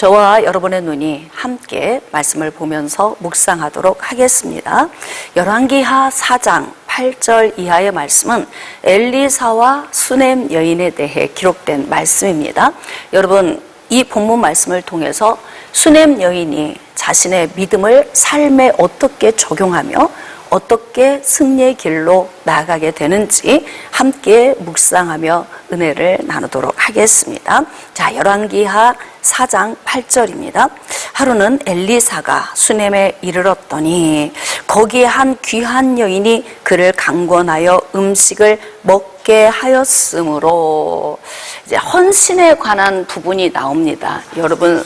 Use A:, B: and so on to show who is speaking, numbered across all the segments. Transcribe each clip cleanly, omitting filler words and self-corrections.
A: 저와 여러분의 눈이 함께 말씀을 보면서 묵상하도록 하겠습니다. 열왕기하 4장 8절 이하의 말씀은 엘리사와 수넴 여인에 대해 기록된 말씀입니다. 여러분, 이 본문 말씀을 통해서 수넴 여인이 자신의 믿음을 삶에 어떻게 적용하며 어떻게 승리의 길로 나아가게 되는지 함께 묵상하며 은혜를 나누도록 하겠습니다. 자, 열왕기하 4장 8절입니다. 하루는 엘리사가 수넴에 이르렀더니 거기에 한 귀한 여인이 그를 강권하여 음식을 먹게 하였으므로, 이제 헌신에 관한 부분이 나옵니다. 여러분,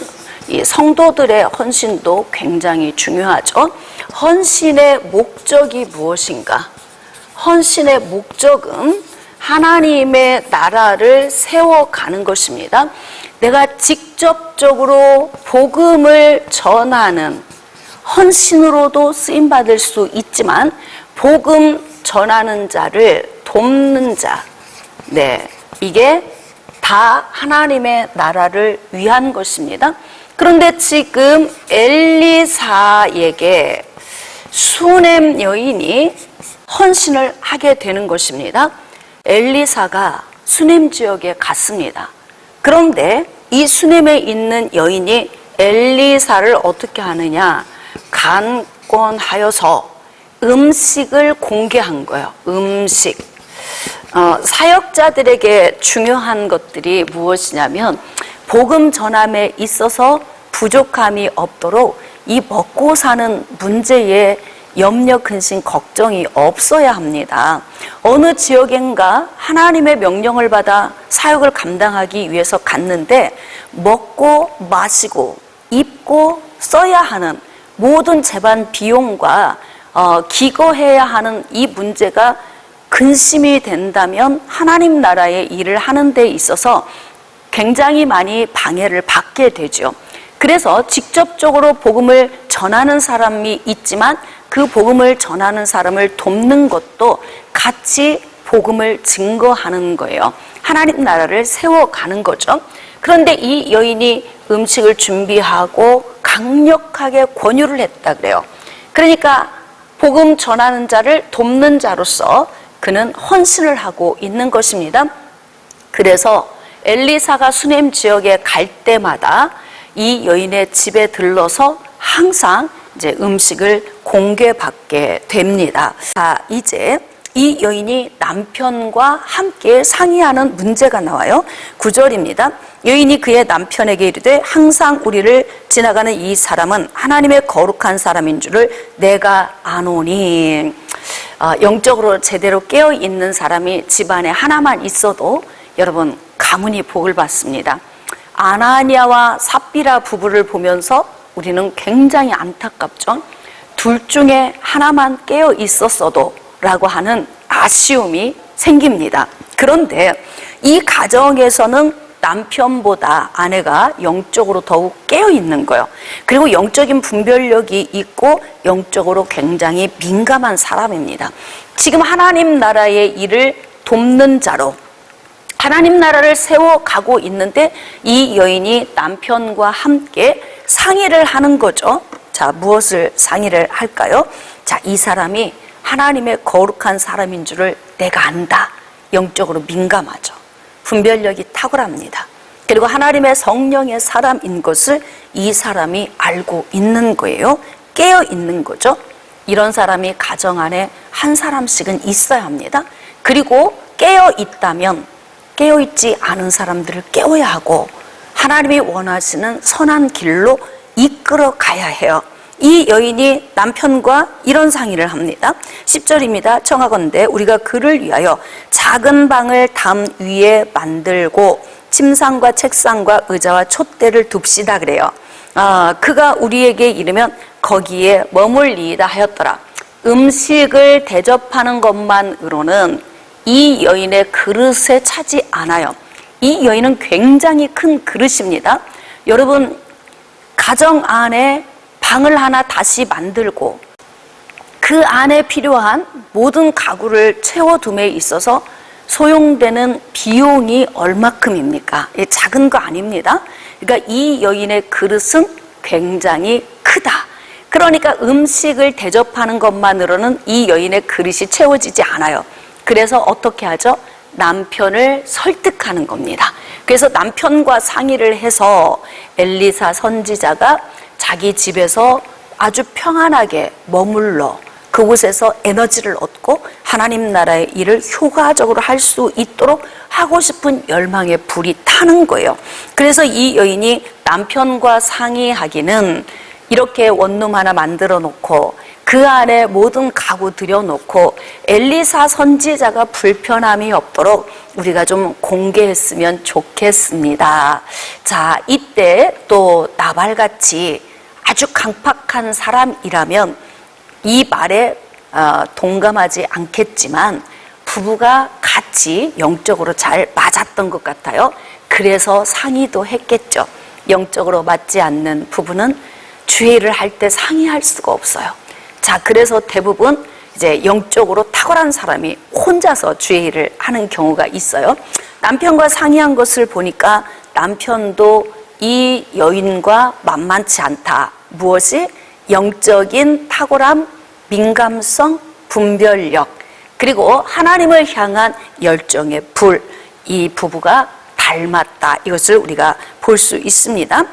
A: 이 성도들의 헌신도 굉장히 중요하죠. 헌신의 목적이 무엇인가? 헌신의 목적은 하나님의 나라를 세워가는 것입니다. 내가 직접적으로 복음을 전하는 헌신으로도 쓰임받을 수 있지만, 복음 전하는 자를 돕는 자, 이게 다 하나님의 나라를 위한 것입니다. 그런데 지금 엘리사에게 수넴 여인이 헌신을 하게 되는 것입니다. 엘리사가 수넴 지역에 갔습니다. 그런데 이 수넴에 있는 여인이 엘리사를 어떻게 하느냐? 간권하여서 음식을 공개한 거예요. 음식. 사역자들에게 중요한 것들이 무엇이냐면, 복음 전함에 있어서 부족함이 없도록 이 먹고 사는 문제에 염려, 근심, 걱정이 없어야 합니다. 어느 지역인가 하나님의 명령을 받아 사역을 감당하기 위해서 갔는데, 먹고 마시고 입고 써야 하는 모든 재반 비용과 기거해야 하는 이 문제가 근심이 된다면 하나님 나라의 일을 하는 데 있어서 굉장히 많이 방해를 받게 되죠. 그래서 직접적으로 복음을 전하는 사람이 있지만 그 복음을 전하는 사람을 돕는 것도 같이 복음을 증거하는 거예요. 하나님 나라를 세워가는 거죠. 그런데 이 여인이 음식을 준비하고 강력하게 권유를 했다 그래요. 그러니까 복음 전하는 자를 돕는 자로서 그는 헌신을 하고 있는 것입니다. 그래서 엘리사가 수넴 지역에 갈 때마다 이 여인의 집에 들러서 항상 이제 음식을 공개받게 됩니다. 자, 이제 이 여인이 남편과 함께 상의하는 문제가 나와요. 9절입니다. 여인이 그의 남편에게 이르되 항상 우리를 지나가는 이 사람은 하나님의 거룩한 사람인 줄을 내가 아노니. 영적으로 제대로 깨어있는 사람이 집안에 하나만 있어도 여러분 가문이 복을 받습니다. 아나니아와 삽비라 부부를 보면서 우리는 굉장히 안타깝죠. 둘 중에 하나만 깨어 있었어도 라고 하는 아쉬움이 생깁니다. 그런데 이 가정에서는 남편보다 아내가 영적으로 더욱 깨어 있는 거예요. 그리고 영적인 분별력이 있고 영적으로 굉장히 민감한 사람입니다. 지금 하나님 나라의 일을 돕는 자로 하나님 나라를 세워가고 있는데, 이 여인이 남편과 함께 상의를 하는 거죠. 자, 무엇을 상의를 할까요? 자, 이 사람이 하나님의 거룩한 사람인 줄을 내가 안다. 영적으로 민감하죠. 분별력이 탁월합니다. 그리고 하나님의 성령의 사람인 것을 이 사람이 알고 있는 거예요. 깨어 있는 거죠. 이런 사람이 가정 안에 한 사람씩은 있어야 합니다. 그리고 깨어 있다면 깨어있지 않은 사람들을 깨워야 하고 하나님이 원하시는 선한 길로 이끌어 가야 해요. 이 여인이 남편과 이런 상의를 합니다. 10절입니다. 청하건대 우리가 그를 위하여 작은 방을 담 위에 만들고 침상과 책상과 의자와 촛대를 둡시다 그래요. 그가 우리에게 이르면 거기에 머물리이다 하였더라. 음식을 대접하는 것만으로는 이 여인의 그릇에 차지 않아요. 이 여인은 굉장히 큰 그릇입니다. 여러분, 가정 안에 방을 하나 다시 만들고 그 안에 필요한 모든 가구를 채워둠에 있어서 소용되는 비용이 얼마큼입니까? 작은 거 아닙니다. 그러니까 이 여인의 그릇은 굉장히 크다. 그러니까 음식을 대접하는 것만으로는 이 여인의 그릇이 채워지지 않아요. 그래서 어떻게 하죠? 남편을 설득하는 겁니다. 그래서 남편과 상의를 해서 엘리사 선지자가 자기 집에서 아주 평안하게 머물러 그곳에서 에너지를 얻고 하나님 나라의 일을 효과적으로 할 수 있도록 하고 싶은 열망의 불이 타는 거예요. 그래서 이 여인이 남편과 상의하기는 이렇게 원룸 하나 만들어 놓고 그 안에 모든 가구 들여놓고 엘리사 선지자가 불편함이 없도록 우리가 좀 공개했으면 좋겠습니다. 자, 이때 또 나발같이 아주 강팍한 사람이라면 이 말에 동감하지 않겠지만 부부가 같이 영적으로 잘 맞았던 것 같아요. 그래서 상의도 했겠죠. 영적으로 맞지 않는 부부는 주의를 할 때 상의할 수가 없어요. 자, 그래서 대부분 이제 영적으로 탁월한 사람이 혼자서 주의를 하는 경우가 있어요. 남편과 상의한 것을 보니까 남편도 이 여인과 만만치 않다. 무엇이? 영적인 탁월함, 민감성, 분별력, 그리고 하나님을 향한 열정의 불, 이 부부가 닮았다. 이것을 우리가 볼 수 있습니다.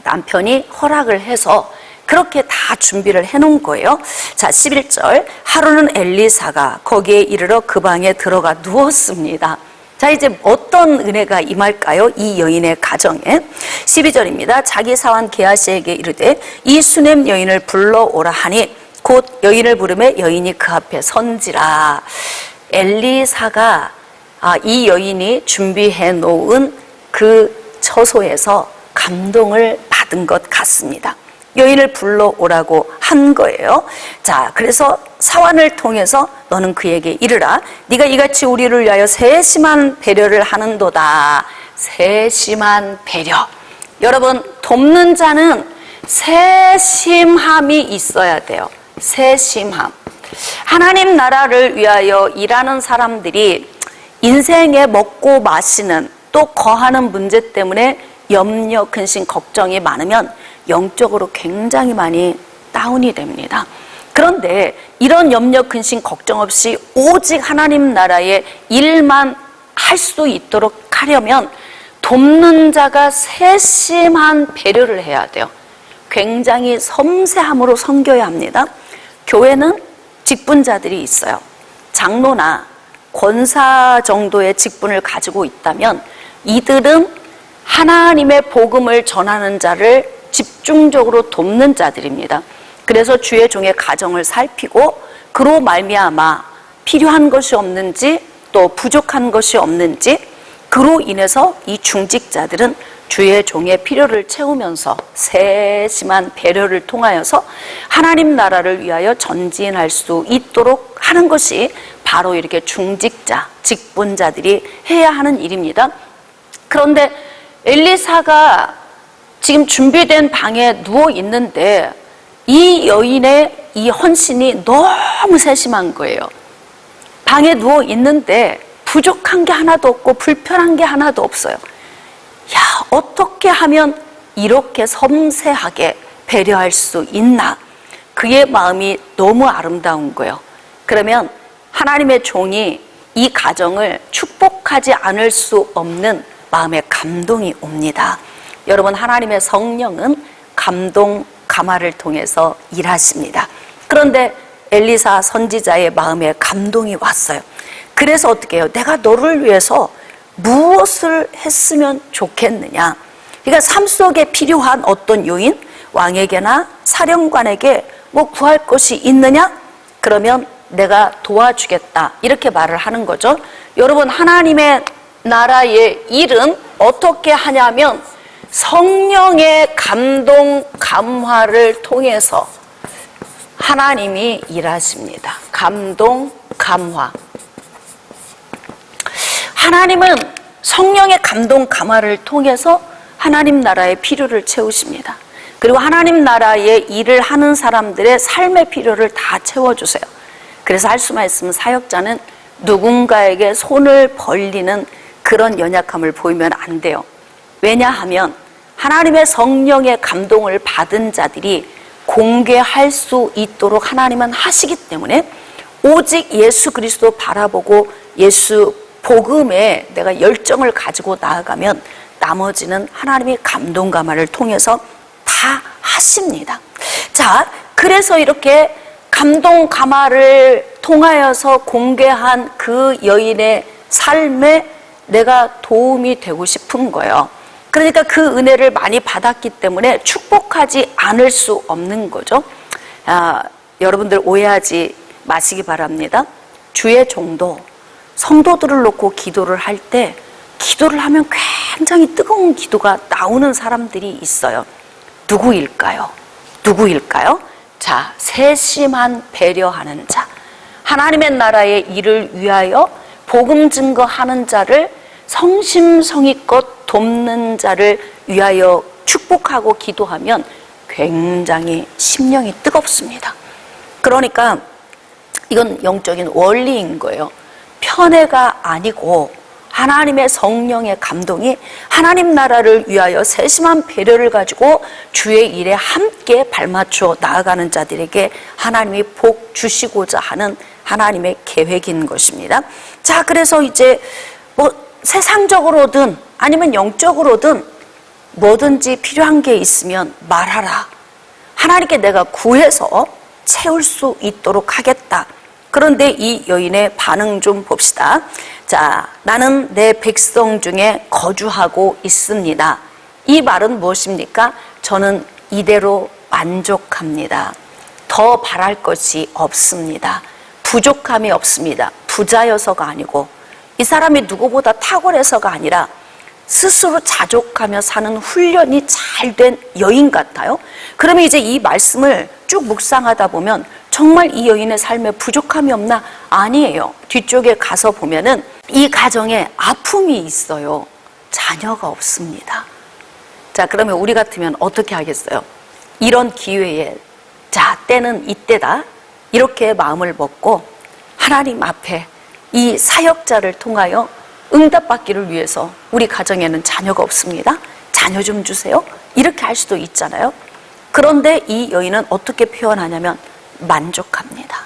A: 남편이 허락을 해서 그렇게 다 준비를 해놓은 거예요. 자, 11절. 하루는 엘리사가 거기에 이르러 그 방에 들어가 누웠습니다. 자, 이제 어떤 은혜가 임할까요? 이 여인의 가정에. 12절입니다. 자기 사환 게하시에게 이르되 이 수냄 여인을 불러오라 하니 곧 여인을 부르매 여인이 그 앞에 선지라. 엘리사가 이 여인이 준비해 놓은 그 처소에서 감동을 받은 것 같습니다. 여인을 불러오라고 한 거예요. 자, 그래서 사환을 통해서 너는 그에게 이르라. 네가 이같이 우리를 위하여 세심한 배려를 하는도다. 세심한 배려. 여러분, 돕는 자는 세심함이 있어야 돼요. 세심함. 하나님 나라를 위하여 일하는 사람들이 인생에 먹고 마시는 또 거하는 문제 때문에 염려, 근심, 걱정이 많으면 영적으로 굉장히 많이 다운이 됩니다. 그런데 이런 염려, 근심, 걱정 없이 오직 하나님 나라의 일만 할 수 있도록 하려면 돕는 자가 세심한 배려를 해야 돼요. 굉장히 섬세함으로 섬겨야 합니다. 교회는 직분자들이 있어요. 장로나 권사 정도의 직분을 가지고 있다면 이들은 하나님의 복음을 전하는 자를 집중적으로 돕는 자들입니다. 그래서 주의 종의 가정을 살피고 그로 말미암아 필요한 것이 없는지 또 부족한 것이 없는지 그로 인해서 이 중직자들은 주의 종의 필요를 채우면서 세심한 배려를 통하여서 하나님 나라를 위하여 전진할 수 있도록 하는 것이 바로 이렇게 중직자, 직분자들이 해야 하는 일입니다. 그런데 엘리사가 지금 준비된 방에 누워 있는데 이 여인의 이 헌신이 너무 세심한 거예요. 방에 누워 있는데 부족한 게 하나도 없고 불편한 게 하나도 없어요. 야, 어떻게 하면 이렇게 섬세하게 배려할 수 있나? 그의 마음이 너무 아름다운 거예요. 그러면 하나님의 종이 이 가정을 축복하지 않을 수 없는 마음의 감동이 옵니다. 여러분, 하나님의 성령은 감동, 감화를 통해서 일하십니다. 그런데 엘리사 선지자의 마음에 감동이 왔어요. 그래서 어떻게 해요? 내가 너를 위해서 무엇을 했으면 좋겠느냐? 그러니까 삶 속에 필요한 어떤 요인, 왕에게나 사령관에게 뭐 구할 것이 있느냐? 그러면 내가 도와주겠다. 이렇게 말을 하는 거죠. 여러분, 하나님의 나라의 일은 어떻게 하냐면 성령의 감동, 감화를 통해서 하나님이 일하십니다. 감동, 감화. 하나님은 성령의 감동, 감화를 통해서 하나님 나라의 필요를 채우십니다. 그리고 하나님 나라의 일을 하는 사람들의 삶의 필요를 다 채워주세요. 그래서 할 수만 있으면 사역자는 누군가에게 손을 벌리는 그런 연약함을 보이면 안 돼요. 왜냐하면 하나님의 성령의 감동을 받은 자들이 공개할 수 있도록 하나님은 하시기 때문에 오직 예수 그리스도 바라보고 예수 복음에 내가 열정을 가지고 나아가면 나머지는 하나님의 감동 감화를 통해서 다 하십니다. 자, 그래서 이렇게 감동 감화를 통하여서 공개한 그 여인의 삶에 내가 도움이 되고 싶은 거예요. 그러니까 그 은혜를 많이 받았기 때문에 축복하지 않을 수 없는 거죠. 여러분들 오해하지 마시기 바랍니다. 주의 종도 성도들을 놓고 기도를 할 때 기도를 하면 굉장히 뜨거운 기도가 나오는 사람들이 있어요. 누구일까요? 누구일까요? 자, 세심한 배려하는 자, 하나님의 나라의 일을 위하여 복음 증거하는 자를 성심성의껏 돕는 자를 위하여 축복하고 기도하면 굉장히 심령이 뜨겁습니다. 그러니까 이건 영적인 원리인 거예요. 편애가 아니고 하나님의 성령의 감동이 하나님 나라를 위하여 세심한 배려를 가지고 주의 일에 함께 발맞춰 나아가는 자들에게 하나님이 복 주시고자 하는 하나님의 계획인 것입니다. 자, 그래서 이제 세상적으로든 아니면 영적으로든 뭐든지 필요한 게 있으면 말하라. 하나님께 내가 구해서 채울 수 있도록 하겠다. 그런데 이 여인의 반응 좀 봅시다. 자, 나는 내 백성 중에 거주하고 있습니다. 이 말은 무엇입니까? 저는 이대로 만족합니다. 더 바랄 것이 없습니다. 부족함이 없습니다. 부자여서가 아니고 이 사람이 누구보다 탁월해서가 아니라 스스로 자족하며 사는 훈련이 잘 된 여인 같아요. 그러면 이제 이 말씀을 쭉 묵상하다 보면 정말 이 여인의 삶에 부족함이 없나? 아니에요. 뒤쪽에 가서 보면은 이 가정에 아픔이 있어요. 자녀가 없습니다. 자, 그러면 우리 같으면 어떻게 하겠어요? 이런 기회에 자, 때는 이때다. 이렇게 마음을 먹고 하나님 앞에 이 사역자를 통하여 응답받기를 위해서 우리 가정에는 자녀가 없습니다. 자녀 좀 주세요. 이렇게 할 수도 있잖아요. 그런데 이 여인은 어떻게 표현하냐면 만족합니다.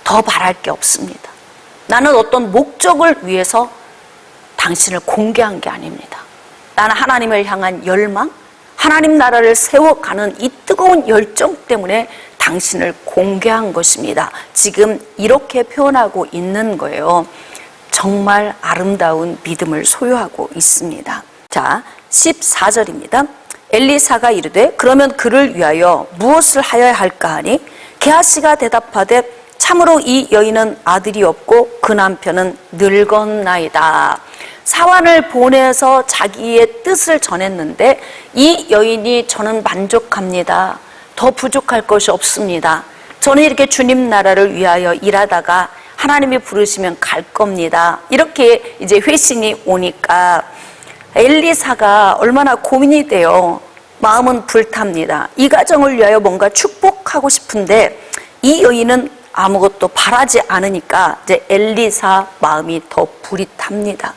A: 더 바랄 게 없습니다. 나는 어떤 목적을 위해서 당신을 공개한 게 아닙니다. 나는 하나님을 향한 열망, 하나님 나라를 세워가는 이 뜨거운 열정 때문에 당신을 공개한 것입니다. 지금 이렇게 표현하고 있는 거예요. 정말 아름다운 믿음을 소유하고 있습니다. 자, 14절입니다. 엘리사가 이르되 그러면 그를 위하여 무엇을 하여야 할까 하니 게하시가 대답하되 참으로 이 여인은 아들이 없고 그 남편은 늙었나이다. 사환을 보내서 자기의 뜻을 전했는데 이 여인이 저는 만족합니다. 더 부족할 것이 없습니다. 저는 이렇게 주님 나라를 위하여 일하다가 하나님이 부르시면 갈 겁니다. 이렇게 이제 회신이 오니까 엘리사가 얼마나 고민이 돼요. 마음은 불탑니다. 이 가정을 위하여 뭔가 축복하고 싶은데 이 여인은 아무것도 바라지 않으니까 이제 엘리사 마음이 더 불이 탑니다.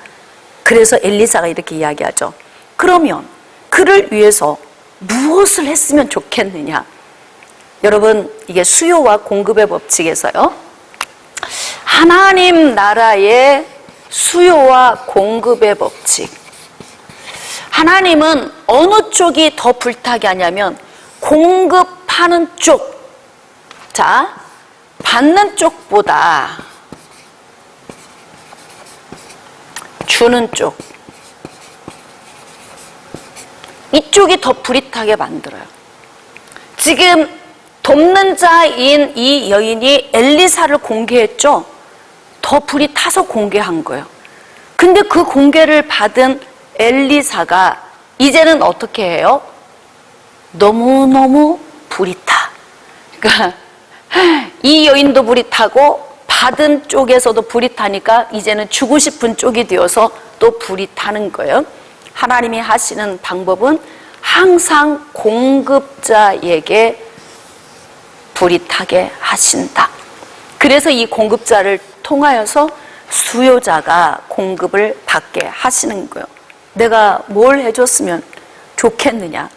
A: 그래서 엘리사가 이렇게 이야기하죠. 그러면 그를 위해서 무엇을 했으면 좋겠느냐? 여러분, 이게 수요와 공급의 법칙에서요. 하나님 나라의 수요와 공급의 법칙. 하나님은 어느 쪽이 더 불타게 하냐면 공급하는 쪽. 자, 받는 쪽보다 주는 쪽. 이쪽이 더 불이 타게 만들어요. 지금 돕는 자인 이 여인이 엘리사를 공개했죠. 더 불이 타서 공개한 거예요. 근데 그 공개를 받은 엘리사가 이제는 어떻게 해요? 너무너무 불이 타. 그러니까 이 여인도 불이 타고 받은 쪽에서도 불이 타니까 이제는 주고 싶은 쪽이 되어서 또 불이 타는 거예요. 하나님이 하시는 방법은 항상 공급자에게 불이 타게 하신다. 그래서 이 공급자를 통하여서 수요자가 공급을 받게 하시는 거예요. 내가 뭘 해줬으면 좋겠느냐?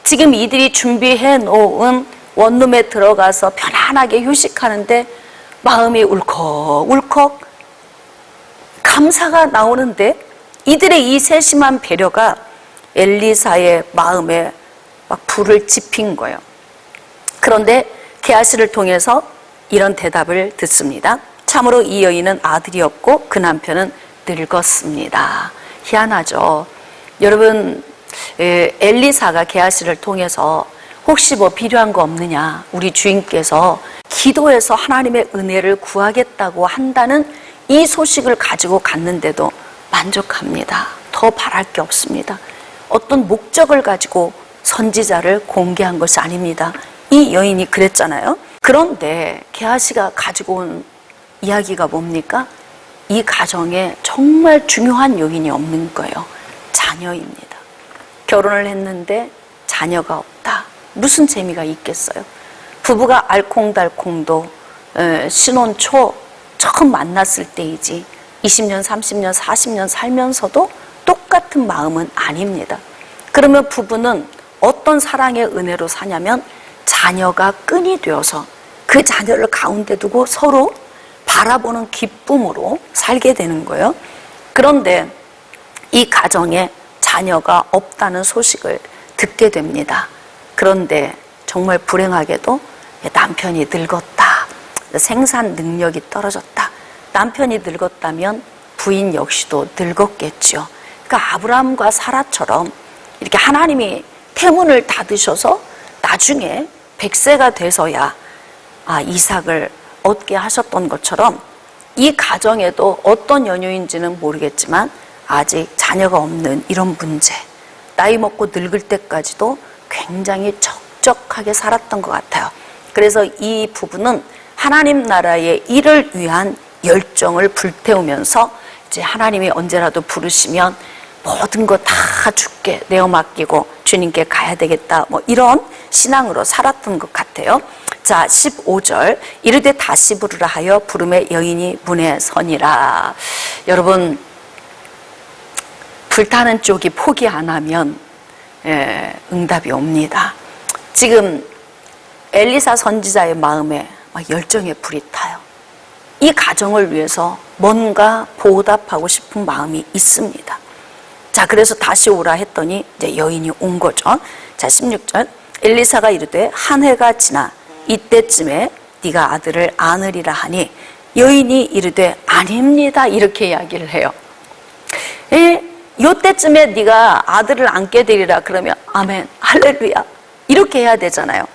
A: 지금 이들이 준비해 놓은 원룸에 들어가서 편안하게 휴식하는데 마음이 울컥울컥 감사가 나오는데 이들의 이 세심한 배려가 엘리사의 마음에 막 불을 지핀 거예요. 그런데 게하시를 통해서 이런 대답을 듣습니다. 참으로 이 여인은 아들이 없고 그 남편은 늙었습니다. 희한하죠. 여러분, 엘리사가 게하시를 통해서 혹시 뭐 필요한 거 없느냐, 우리 주인께서 기도해서 하나님의 은혜를 구하겠다고 한다는 이 소식을 가지고 갔는데도 만족합니다. 더 바랄 게 없습니다. 어떤 목적을 가지고 선지자를 공개한 것이 아닙니다. 이 여인이 그랬잖아요. 그런데 게하시가 가지고 온 이야기가 뭡니까? 이 가정에 정말 중요한 요인이 없는 거예요. 자녀입니다. 결혼을 했는데 자녀가 없다. 무슨 재미가 있겠어요? 부부가 알콩달콩도 신혼 초 처음 만났을 때이지 20년, 30년, 40년 살면서도 똑같은 마음은 아닙니다. 그러면 부부는 어떤 사랑의 은혜로 사냐면 자녀가 끈이 되어서 그 자녀를 가운데 두고 서로 바라보는 기쁨으로 살게 되는 거예요. 그런데 이 가정에 자녀가 없다는 소식을 듣게 됩니다. 그런데 정말 불행하게도 남편이 늙었다. 생산 능력이 떨어졌다. 남편이 늙었다면 부인 역시도 늙었겠죠. 그러니까 아브라함과 사라처럼 이렇게 하나님이 태문을 닫으셔서 나중에 100세가 돼서야 이삭을 얻게 하셨던 것처럼 이 가정에도 어떤 연유인지는 모르겠지만 아직 자녀가 없는 이런 문제, 나이 먹고 늙을 때까지도 굉장히 적적하게 살았던 것 같아요. 그래서 이 부부는 하나님 나라의 일을 위한 열정을 불태우면서 이제 하나님이 언제라도 부르시면 모든 거 다 주께 내어 맡기고 주님께 가야 되겠다, 뭐 이런 신앙으로 살았던 것 같아요. 자, 15절 이르되 다시 부르라 하여 부름에 여인이 문에 서니라. 여러분, 불타는 쪽이 포기 안 하면 응답이 옵니다. 지금 엘리사 선지자의 마음에 열정의 불이 타요. 이 가정을 위해서 뭔가 보답하고 싶은 마음이 있습니다. 자, 그래서 다시 오라 했더니 이제 여인이 온 거죠. 자, 16절 엘리사가 이르되 한 해가 지나 이때쯤에 네가 아들을 안으리라 하니 여인이 이르되 아닙니다. 이렇게 이야기를 해요. 요때쯤에 네가 아들을 안게 되리라 그러면 아멘, 할렐루야 이렇게 해야 되잖아요.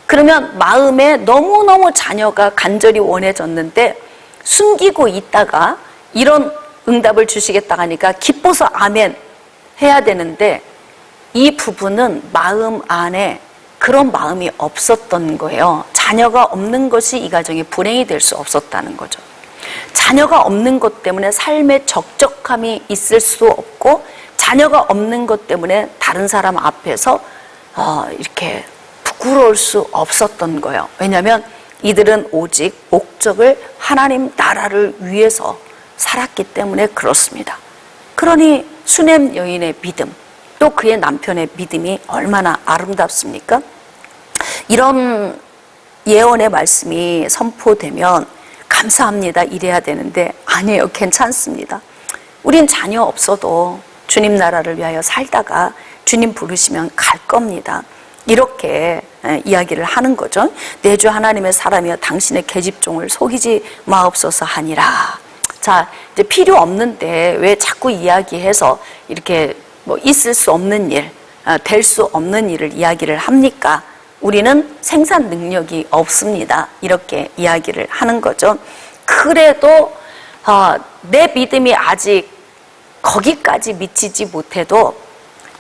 A: 그러면 마음에 너무너무 자녀가 간절히 원해졌는데 숨기고 있다가 이런 응답을 주시겠다 하니까 기뻐서 아멘 해야 되는데 이 부부는 마음 안에 그런 마음이 없었던 거예요. 자녀가 없는 것이 이 가정이 불행이 될 수 없었다는 거죠. 자녀가 없는 것 때문에 삶에 적적함이 있을 수 없고 자녀가 없는 것 때문에 다른 사람 앞에서 이렇게 부끄러울 수 없었던 거예요. 왜냐하면 이들은 오직 목적을 하나님 나라를 위해서 살았기 때문에 그렇습니다. 그러니 수넴 여인의 믿음, 또 그의 남편의 믿음이 얼마나 아름답습니까? 이런 예언의 말씀이 선포되면 감사합니다 이래야 되는데 아니에요. 괜찮습니다. 우린 자녀 없어도 주님 나라를 위하여 살다가 주님 부르시면 갈 겁니다. 이렇게 이야기를 하는 거죠. 내 주 하나님의 사람이여 당신의 계집종을 속이지 마옵소서 하니라. 자, 이제 필요 없는데 왜 자꾸 이야기해서 이렇게 뭐 있을 수 없는 일, 될 수 없는 일을 이야기를 합니까? 우리는 생산 능력이 없습니다. 이렇게 이야기를 하는 거죠. 그래도 내 믿음이 아직 거기까지 미치지 못해도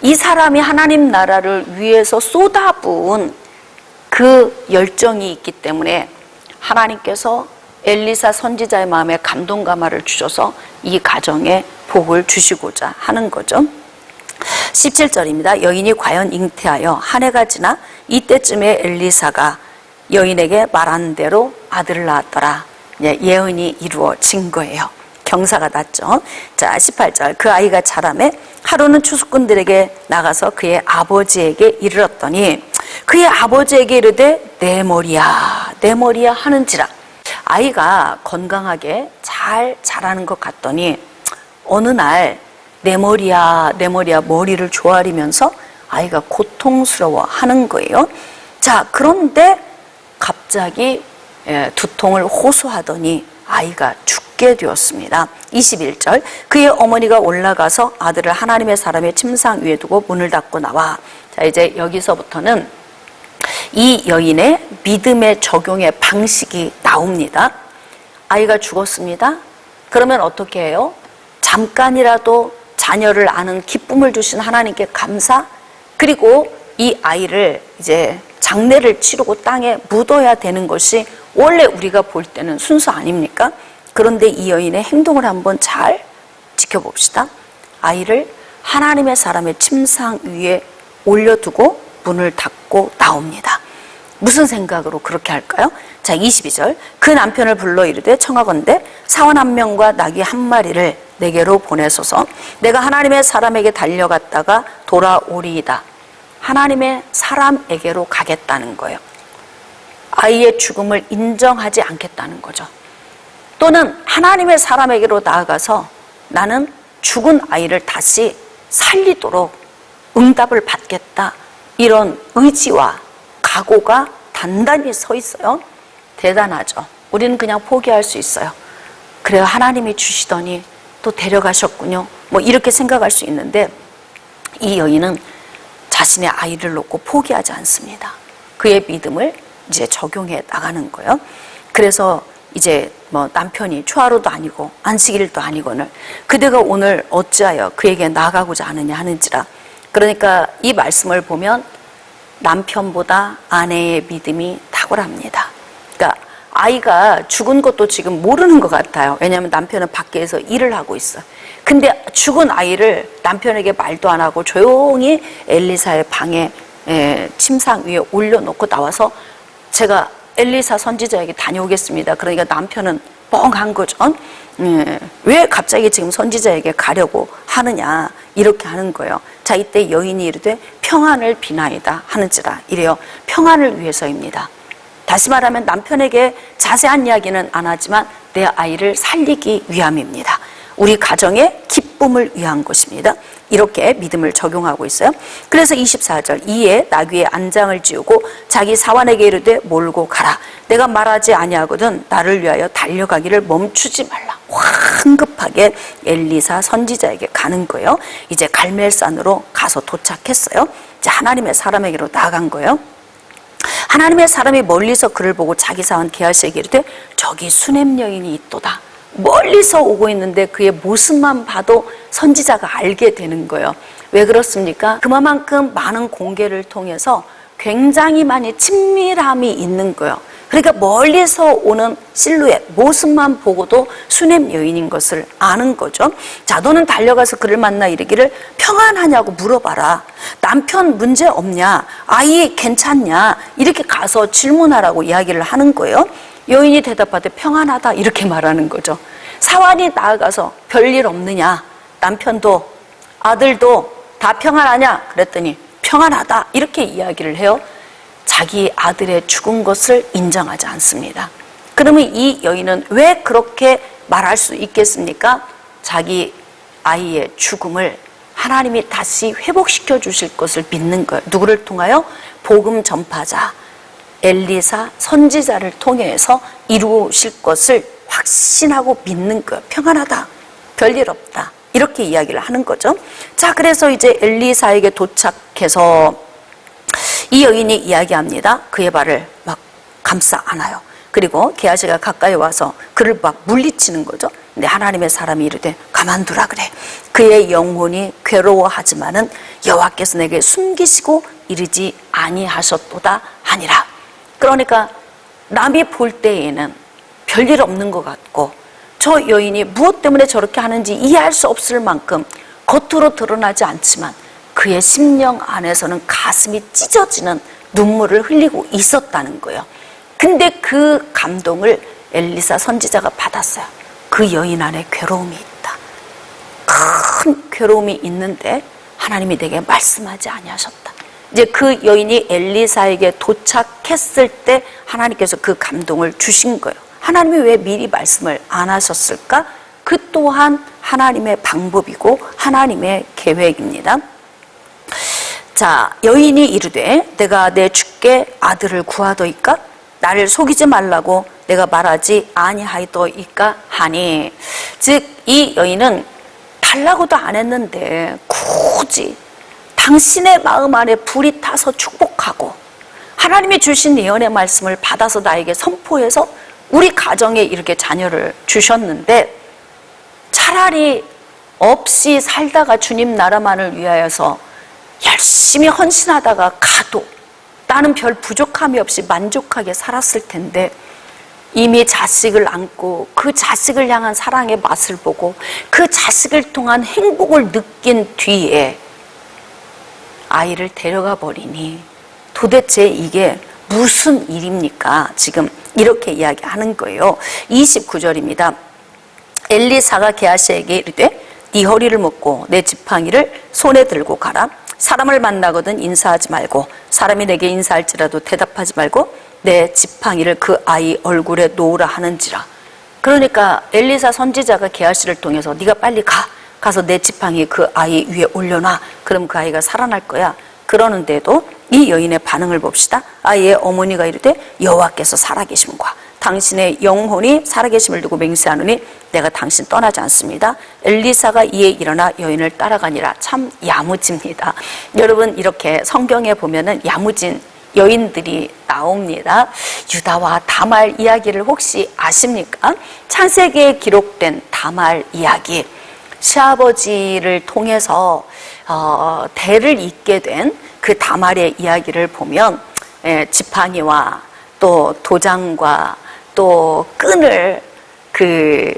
A: 이 사람이 하나님 나라를 위해서 쏟아부은 그 열정이 있기 때문에 하나님께서 엘리사 선지자의 마음에 감동 감화를 주셔서 이 가정에 복을 주시고자 하는 거죠. 17절입니다. 여인이 과연 잉태하여 한 해가 지나 이때쯤에 엘리사가 여인에게 말한 대로 아들을 낳았더라. 예언이 이루어진 거예요. 경사가 났죠. 자, 18절. 그 아이가 자라매 하루는 추수꾼들에게 나가서 그의 아버지에게 이르렀더니 그의 아버지에게 이르되 내 머리야 내 머리야 하는지라. 아이가 건강하게 잘 자라는 것 같더니 어느 날 내 머리야 내 머리야 머리를 조아리면서 아이가 고통스러워 하는 거예요. 자, 그런데 갑자기 두통을 호소하더니 아이가 죽게 되었습니다. 21절. 그의 어머니가 올라가서 아들을 하나님의 사람의 침상 위에 두고 문을 닫고 나와. 자, 이제 여기서부터는 이 여인의 믿음의 적용의 방식이 나옵니다. 아이가 죽었습니다. 그러면 어떻게 해요? 잠깐이라도 자녀를 아는 기쁨을 주신 하나님께 감사, 그리고 이 아이를 이제 장례를 치르고 땅에 묻어야 되는 것이 원래 우리가 볼 때는 순서 아닙니까? 그런데 이 여인의 행동을 한번 잘 지켜봅시다. 아이를 하나님의 사람의 침상 위에 올려두고 문을 닫고 나옵니다. 무슨 생각으로 그렇게 할까요? 자, 22절. 그 남편을 불러 이르되 청하건대 사원 한 명과 나귀 한 마리를 내게로 보내소서. 내가 하나님의 사람에게 달려갔다가 돌아오리이다. 하나님의 사람에게로 가겠다는 거예요. 아이의 죽음을 인정하지 않겠다는 거죠. 또는 하나님의 사람에게로 나아가서 나는 죽은 아이를 다시 살리도록 응답을 받겠다. 이런 의지와 각오가 단단히 서 있어요. 대단하죠. 우리는 그냥 포기할 수 있어요. 그래요, 하나님이 주시더니 또 데려가셨군요. 뭐 이렇게 생각할 수 있는데 이 여인은 자신의 아이를 놓고 포기하지 않습니다. 그의 믿음을 이제 적용해 나가는 거예요. 그래서 이제 뭐 남편이 초하루도 아니고 안식일도 아니거늘 그대가 오늘 어찌하여 그에게 나가고자 하느냐 하는지라. 그러니까 이 말씀을 보면 남편보다 아내의 믿음이 탁월합니다. 그러니까 아이가 죽은 것도 지금 모르는 것 같아요. 왜냐하면 남편은 밖에서 일을 하고 있어요. 근데 죽은 아이를 남편에게 말도 안 하고 조용히 엘리사의 방에 침상 위에 올려놓고 나와서 제가 엘리사 선지자에게 다녀오겠습니다. 그러니까 남편은 뻥한 거죠. 왜 갑자기 지금 선지자에게 가려고 하느냐 이렇게 하는 거예요. 자, 이때 여인이 이르되 평안을 비나이다 하는지라. 이래요. 평안을 위해서입니다. 다시 말하면 남편에게 자세한 이야기는 안 하지만 내 아이를 살리기 위함입니다. 우리 가정의 기쁨을 위한 것입니다. 이렇게 믿음을 적용하고 있어요. 그래서 24절. 이에 나귀의 안장을 지우고 자기 사환에게 이르되 몰고 가라. 내가 말하지 아니하거든 나를 위하여 달려가기를 멈추지 말라. 황급하게 엘리사 선지자에게 가는 거예요. 이제 갈멜산으로 가서 도착했어요. 이제 하나님의 사람에게로 나아간 거예요. 하나님의 사람이 멀리서 그를 보고 자기 사원 게하시에게 이르되 저기 수넴 여인이 있도다. 멀리서 오고 있는데 그의 모습만 봐도 선지자가 알게 되는 거예요. 왜 그렇습니까? 그만큼 많은 공개를 통해서 굉장히 많이 친밀함이 있는 거예요. 그러니까 멀리서 오는 실루엣, 모습만 보고도 수넴 여인인 것을 아는 거죠. 자, 너는 달려가서 그를 만나 이르기를 평안하냐고 물어봐라. 남편 문제 없냐? 아이 괜찮냐? 이렇게 가서 질문하라고 이야기를 하는 거예요. 여인이 대답하되 평안하다 이렇게 말하는 거죠. 사환이 나아가서 별일 없느냐? 남편도 아들도 다 평안하냐? 그랬더니 평안하다 이렇게 이야기를 해요. 자기 아들의 죽은 것을 인정하지 않습니다. 그러면 이 여인은 왜 그렇게 말할 수 있겠습니까? 자기 아이의 죽음을 하나님이 다시 회복시켜 주실 것을 믿는 거예요. 누구를 통하여? 복음 전파자 엘리사 선지자를 통해서 이루실 것을 확신하고 믿는 거예요. 평안하다, 별일 없다 이렇게 이야기를 하는 거죠. 자, 그래서 이제 엘리사에게 도착해서 이 여인이 이야기합니다. 그의 발을 막 감싸 안아요. 그리고 게하시가 가까이 와서 그를 막 물리치는 거죠. 근데 하나님의 사람이 이르되 가만두라 그래. 그의 영혼이 괴로워하지만은 여호와께서 내게 숨기시고 이르지 아니하셨도다 하니라. 그러니까 남이 볼 때에는 별일 없는 것 같고 저 여인이 무엇 때문에 저렇게 하는지 이해할 수 없을 만큼 겉으로 드러나지 않지만 그의 심령 안에서는 가슴이 찢어지는 눈물을 흘리고 있었다는 거예요. 근데 그 감동을 엘리사 선지자가 받았어요. 그 여인 안에 괴로움이 있다. 큰 괴로움이 있는데 하나님이 내게 말씀하지 아니하셨다. 이제 그 여인이 엘리사에게 도착했을 때 하나님께서 그 감동을 주신 거예요. 하나님이 왜 미리 말씀을 안 하셨을까? 그 또한 하나님의 방법이고 하나님의 계획입니다. 자, 여인이 이르되 내가 내 주께 아들을 구하더이까? 나를 속이지 말라고 내가 말하지 아니하이더이까 하니. 즉 이 여인은 달라고도 안 했는데 굳이 당신의 마음 안에 불이 타서 축복하고 하나님이 주신 예언의 말씀을 받아서 나에게 선포해서 우리 가정에 이렇게 자녀를 주셨는데 차라리 없이 살다가 주님 나라만을 위하여서 열심히 헌신하다가 가도 나는 별 부족함이 없이 만족하게 살았을 텐데 이미 자식을 안고 그 자식을 향한 사랑의 맛을 보고 그 자식을 통한 행복을 느낀 뒤에 아이를 데려가 버리니 도대체 이게 무슨 일입니까? 지금 이렇게 이야기하는 거예요. 29절입니다. 엘리사가 게하시에게 이르되 네 허리를 묶고 내 지팡이를 손에 들고 가라. 사람을 만나거든 인사하지 말고 사람이 내게 인사할지라도 대답하지 말고 내 지팡이를 그 아이 얼굴에 놓으라 하는지라. 그러니까 엘리사 선지자가 게하시를 통해서 네가 빨리 가서 내 지팡이 그 아이 위에 올려놔. 그럼 그 아이가 살아날 거야. 그러는데도 이 여인의 반응을 봅시다. 아이의 어머니가 이르되 여호와께서 살아계심과 당신의 영혼이 살아계심을 두고 맹세하노니 내가 당신 떠나지 않습니다. 엘리사가 이에 일어나 여인을 따라가니라. 참 야무집니다. 여러분 이렇게 성경에 보면은 야무진 여인들이 나옵니다. 유다와 다말 이야기를 혹시 아십니까? 창세기에 기록된 다말 이야기. 시아버지를 통해서 대를 잇게 된 그 다말의 이야기를 보면 지팡이와 또 도장과 또 끈을 그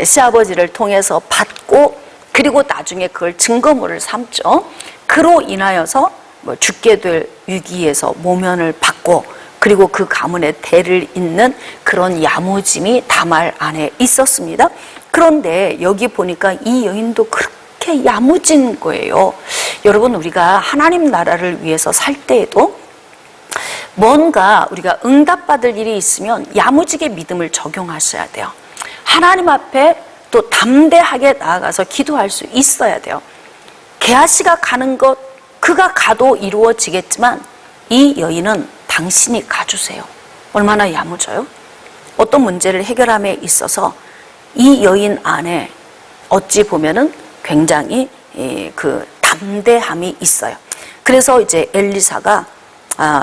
A: 시아버지를 통해서 받고 그리고 나중에 그걸 증거물을 삼죠. 그로 인하여서 죽게 될 위기에서 모면을 받고 그리고 그 가문의 대를 잇는 그런 야무짐이 다말 안에 있었습니다. 그런데 여기 보니까 이 여인도 그렇게 야무진 거예요. 여러분 우리가 하나님 나라를 위해서 살 때에도 뭔가 우리가 응답받을 일이 있으면 야무지게 믿음을 적용하셔야 돼요. 하나님 앞에 또 담대하게 나아가서 기도할 수 있어야 돼요. 게하시가 가는 것 그가 가도 이루어지겠지만 이 여인은 당신이 가주세요. 얼마나 야무져요? 어떤 문제를 해결함에 있어서 이 여인 안에 어찌 보면은 굉장히 그 담대함이 있어요. 그래서 이제 엘리사가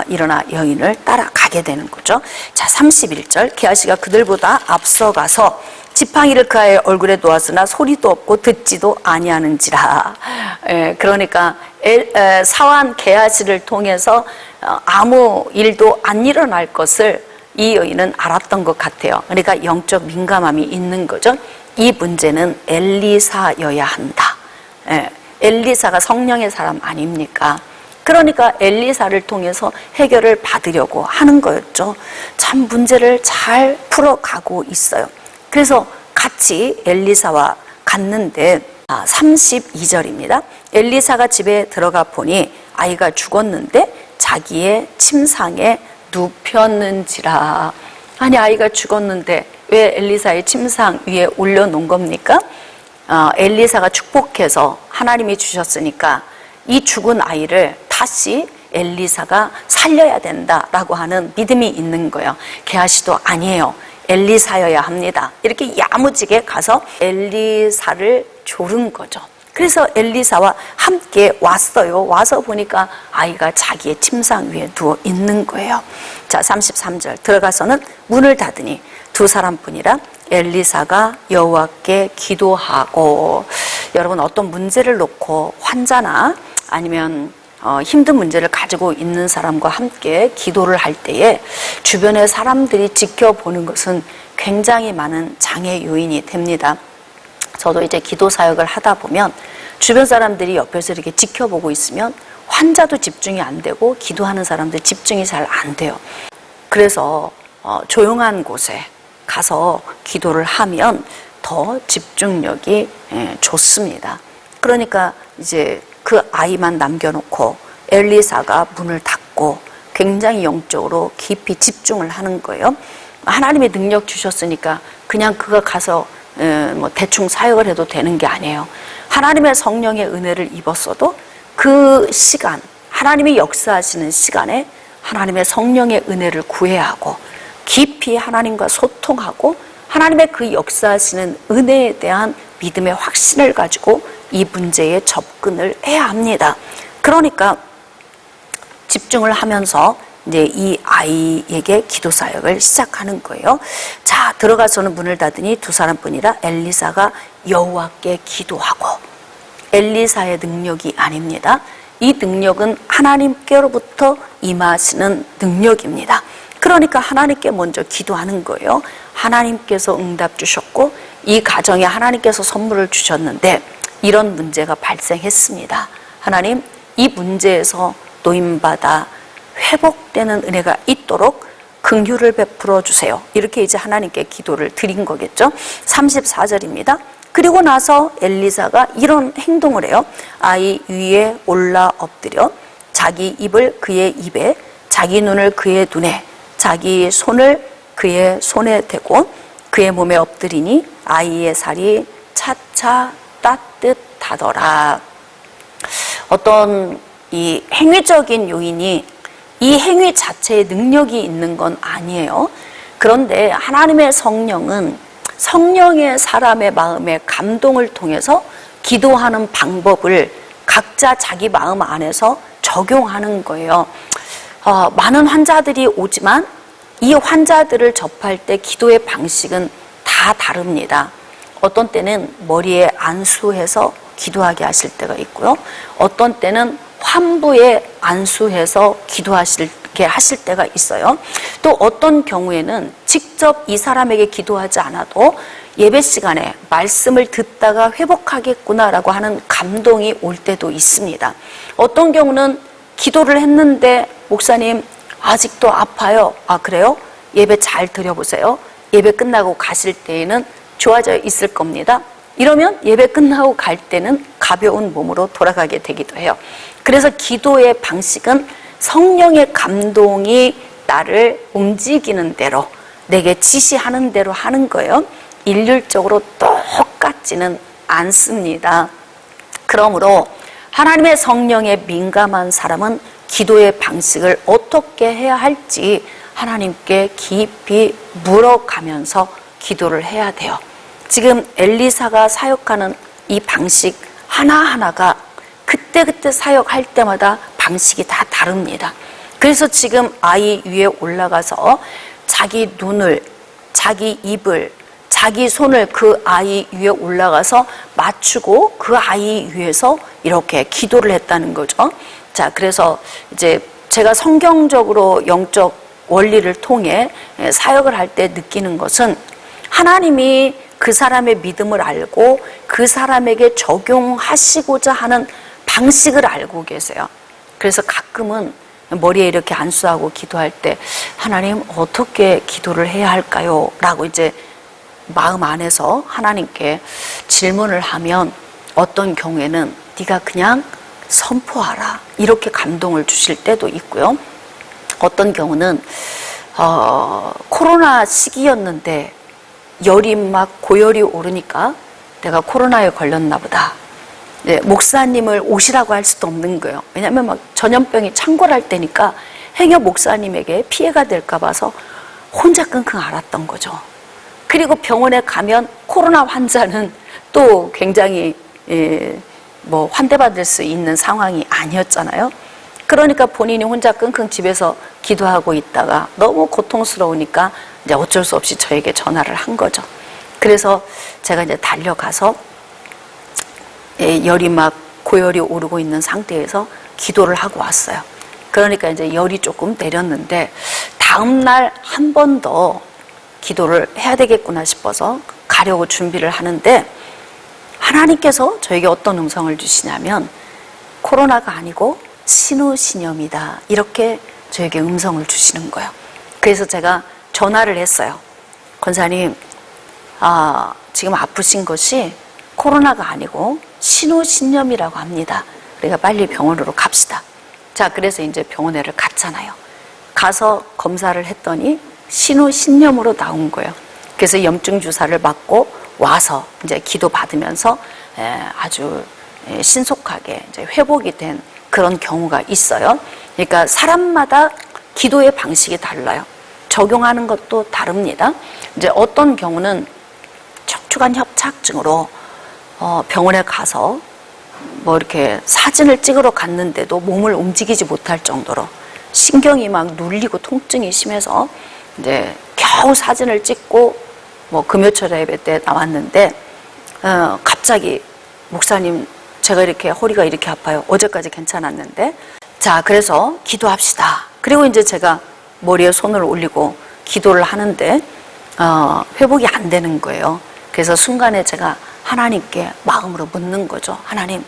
A: 일어나 여인을 따라가게 되는 거죠. 자, 31절 게하시가 그들보다 앞서가서 지팡이를 그 아이의 얼굴에 놓았으나 소리도 없고 듣지도 아니하는지라. 그러니까 사환 게하시를 통해서 아무 일도 안 일어날 것을 이 여인은 알았던 것 같아요. 그러니까 영적 민감함이 있는 거죠. 이 문제는 엘리사여야 한다. 엘리사가 성령의 사람 아닙니까? 그러니까 엘리사를 통해서 해결을 받으려고 하는 거였죠. 참 문제를 잘 풀어가고 있어요. 그래서 같이 엘리사와 갔는데 32절입니다. 엘리사가 집에 들어가 보니 아이가 죽었는데 자기의 침상에 눕혔는지라. 아니 아이가 죽었는데 왜 엘리사의 침상 위에 올려놓은 겁니까? 엘리사가 축복해서 하나님이 주셨으니까 이 죽은 아이를 다시 엘리사가 살려야 된다라고 하는 믿음이 있는 거예요. 게하시도 아니에요. 엘리사여야 합니다. 이렇게 야무지게 가서 엘리사를 조른 거죠. 그래서 엘리사와 함께 왔어요. 와서 보니까 아이가 자기의 침상 위에 누워 있는 거예요. 자, 33절 들어가서는 문을 닫으니 두 사람뿐이라 엘리사가 여호와께 기도하고. 여러분 어떤 문제를 놓고 환자나 아니면 힘든 문제를 가지고 있는 사람과 함께 기도를 할 때에 주변의 사람들이 지켜보는 것은 굉장히 많은 장애 요인이 됩니다. 저도 이제 기도 사역을 하다 보면 주변 사람들이 옆에서 이렇게 지켜보고 있으면 환자도 집중이 안 되고 기도하는 사람들 집중이 잘 안 돼요. 그래서 조용한 곳에 가서 기도를 하면 더 집중력이 좋습니다. 그러니까 이제 그 아이만 남겨놓고 엘리사가 문을 닫고 굉장히 영적으로 깊이 집중을 하는 거예요. 하나님의 능력 주셨으니까 그냥 그가 가서 뭐 대충 사역을 해도 되는 게 아니에요. 하나님의 성령의 은혜를 입었어도 그 시간, 하나님이 역사하시는 시간에 하나님의 성령의 은혜를 구해야 하고 깊이 하나님과 소통하고 하나님의 그 역사하시는 은혜에 대한 믿음의 확신을 가지고 이 문제에 접근을 해야 합니다. 그러니까 집중을 하면서 이제 이 아이에게 기도 사역을 시작하는 거예요. 자, 들어가서는 문을 닫으니 두 사람뿐이라 엘리사가 여호와께 기도하고, 엘리사의 능력이 아닙니다. 이 능력은 하나님께로부터 임하시는 능력입니다. 그러니까 하나님께 먼저 기도하는 거예요. 하나님께서 응답 주셨고 이 가정에 하나님께서 선물을 주셨는데 이런 문제가 발생했습니다. 하나님, 이 문제에서 노임받아 회복되는 은혜가 있도록 긍휼을 베풀어 주세요. 이렇게 이제 하나님께 기도를 드린 거겠죠. 34절입니다. 그리고 나서 엘리사가 이런 행동을 해요. 아이 위에 올라 엎드려 자기 입을 그의 입에, 자기 눈을 그의 눈에, 자기 손을 그의 손에 대고 그의 몸에 엎드리니 아이의 살이 차차 따뜻하더라. 어떤 이 행위적인 요인이 이 행위 자체에 능력이 있는 건 아니에요. 그런데 하나님의 성령은 성령의 사람의 마음에 감동을 통해서 기도하는 방법을 각자 자기 마음 안에서 적용하는 거예요. 많은 환자들이 오지만 이 환자들을 접할 때 기도의 방식은 다 다릅니다. 어떤 때는 머리에 안수해서 기도하게 하실 때가 있고요. 어떤 때는 환부에 안수해서 기도하시게 하실 때가 있어요. 또 어떤 경우에는 직접 이 사람에게 기도하지 않아도 예배 시간에 말씀을 듣다가 회복하겠구나라고 하는 감동이 올 때도 있습니다. 어떤 경우는 기도를 했는데 목사님 아직도 아파요. 아, 그래요? 예배 잘 드려보세요. 예배 끝나고 가실 때에는 좋아져 있을 겁니다. 이러면 예배 끝나고 갈 때는 가벼운 몸으로 돌아가게 되기도 해요. 그래서 기도의 방식은 성령의 감동이 나를 움직이는 대로, 내게 지시하는 대로 하는 거예요. 일률적으로 똑같지는 않습니다. 그러므로 하나님의 성령에 민감한 사람은 기도의 방식을 어떻게 해야 할지 하나님께 깊이 물어가면서 기도를 해야 돼요. 지금 엘리사가 사역하는 이 방식 하나하나가 그때그때 사역할 때마다 방식이 다 다릅니다. 그래서 지금 아이 위에 올라가서 자기 눈을, 자기 입을, 자기 손을 그 아이 위에 올라가서 맞추고 그 아이 위에서 이렇게 기도를 했다는 거죠. 자, 그래서 이제 제가 성경적으로 영적 원리를 통해 사역을 할 때 느끼는 것은 하나님이 그 사람의 믿음을 알고 그 사람에게 적용하시고자 하는 방식을 알고 계세요. 그래서 가끔은 머리에 이렇게 안수하고 기도할 때 하나님 어떻게 기도를 해야 할까요? 라고 이제 마음 안에서 하나님께 질문을 하면 어떤 경우에는 네가 그냥 선포하라 이렇게 감동을 주실 때도 있고요. 어떤 경우는 코로나 시기였는데 열이 막 고열이 오르니까 내가 코로나에 걸렸나 보다. 네, 목사님을 오시라고 할 수도 없는 거예요. 왜냐하면 막 전염병이 창궐할 때니까 행여 목사님에게 피해가 될까 봐서 혼자 끙끙 앓았던 거죠. 그리고 병원에 가면 코로나 환자는 또 굉장히 뭐 환대받을 수 있는 상황이 아니었잖아요. 그러니까 본인이 혼자 끙끙 집에서 기도하고 있다가 너무 고통스러우니까 이제 어쩔 수 없이 저에게 전화를 한 거죠. 그래서 제가 이제 달려가서 열이 막 고열이 오르고 있는 상태에서 기도를 하고 왔어요. 그러니까 이제 열이 조금 내렸는데 다음날 한 번 더 기도를 해야 되겠구나 싶어서 가려고 준비를 하는데 하나님께서 저에게 어떤 음성을 주시냐면 코로나가 아니고 신우신염이다 이렇게 저에게 음성을 주시는 거예요. 그래서 제가 전화를 했어요. 권사님, 지금 아프신 것이 코로나가 아니고 신우신념이라고 합니다. 우리가 빨리 병원으로 갑시다. 자, 그래서 이제 병원에를 갔잖아요. 가서 검사를 했더니 신우신념으로 나온 거예요. 그래서 염증 주사를 맞고 와서 이제 기도 받으면서 아주 신속하게 이제 회복이 된 그런 경우가 있어요. 그러니까 사람마다 기도의 방식이 달라요. 적용하는 것도 다릅니다. 이제 어떤 경우는 척추관 협착증으로 병원에 가서 뭐 이렇게 사진을 찍으러 갔는데도 몸을 움직이지 못할 정도로 신경이 막 눌리고 통증이 심해서 이제 겨우 사진을 찍고 뭐 금요철 예배 때 나왔는데 갑자기 목사님 제가 이렇게 허리가 이렇게 아파요. 어제까지 괜찮았는데 자, 그래서 기도합시다. 그리고 이제 제가 머리에 손을 올리고 기도를 하는데 회복이 안 되는 거예요. 그래서 순간에 제가 하나님께 마음으로 묻는 거죠. 하나님,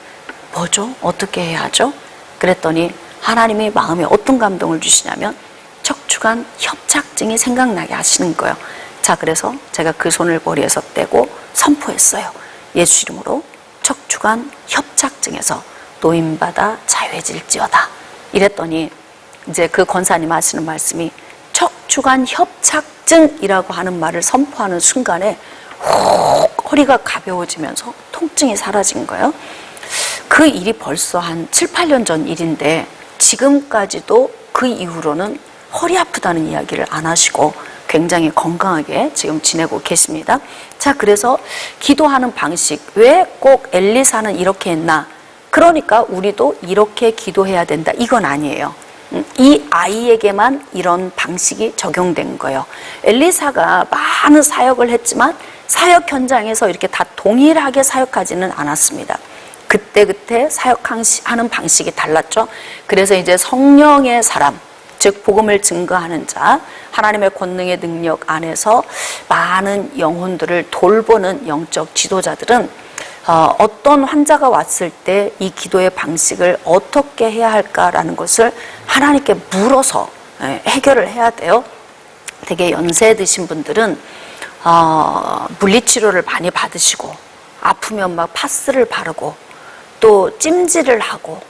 A: 뭐죠? 어떻게 해야 하죠? 그랬더니 하나님이 마음에 어떤 감동을 주시냐면 척추관 협착증이 생각나게 하시는 거예요. 자, 그래서 제가 그 손을 머리에서 떼고 선포했어요. 예수 이름으로 척추관 협착증에서 노임받아 자유해질지어다. 이랬더니 이제 그 권사님 하시는 말씀이 척추관 협착증이라고 하는 말을 선포하는 순간에 허리가 가벼워지면서 통증이 사라진 거예요. 그 일이 벌써 한 7, 8년 전 일인데 지금까지도 그 이후로는 허리 아프다는 이야기를 안 하시고 굉장히 건강하게 지금 지내고 계십니다. 자, 그래서 기도하는 방식, 왜 꼭 엘리사는 이렇게 했나? 그러니까 우리도 이렇게 기도해야 된다. 이건 아니에요. 이 아이에게만 이런 방식이 적용된 거예요. 엘리사가 많은 사역을 했지만 사역 현장에서 이렇게 다 동일하게 사역하지는 않았습니다. 그때그때 사역하는 방식이 달랐죠. 그래서 이제 성령의 사람, 즉 복음을 증거하는 자, 하나님의 권능의 능력 안에서 많은 영혼들을 돌보는 영적 지도자들은 어떤 환자가 왔을 때 이 기도의 방식을 어떻게 해야 할까라는 것을 하나님께 물어서 해결을 해야 돼요. 되게 연세 드신 분들은 물리치료를 많이 받으시고 아프면 막 파스를 바르고 또 찜질을 하고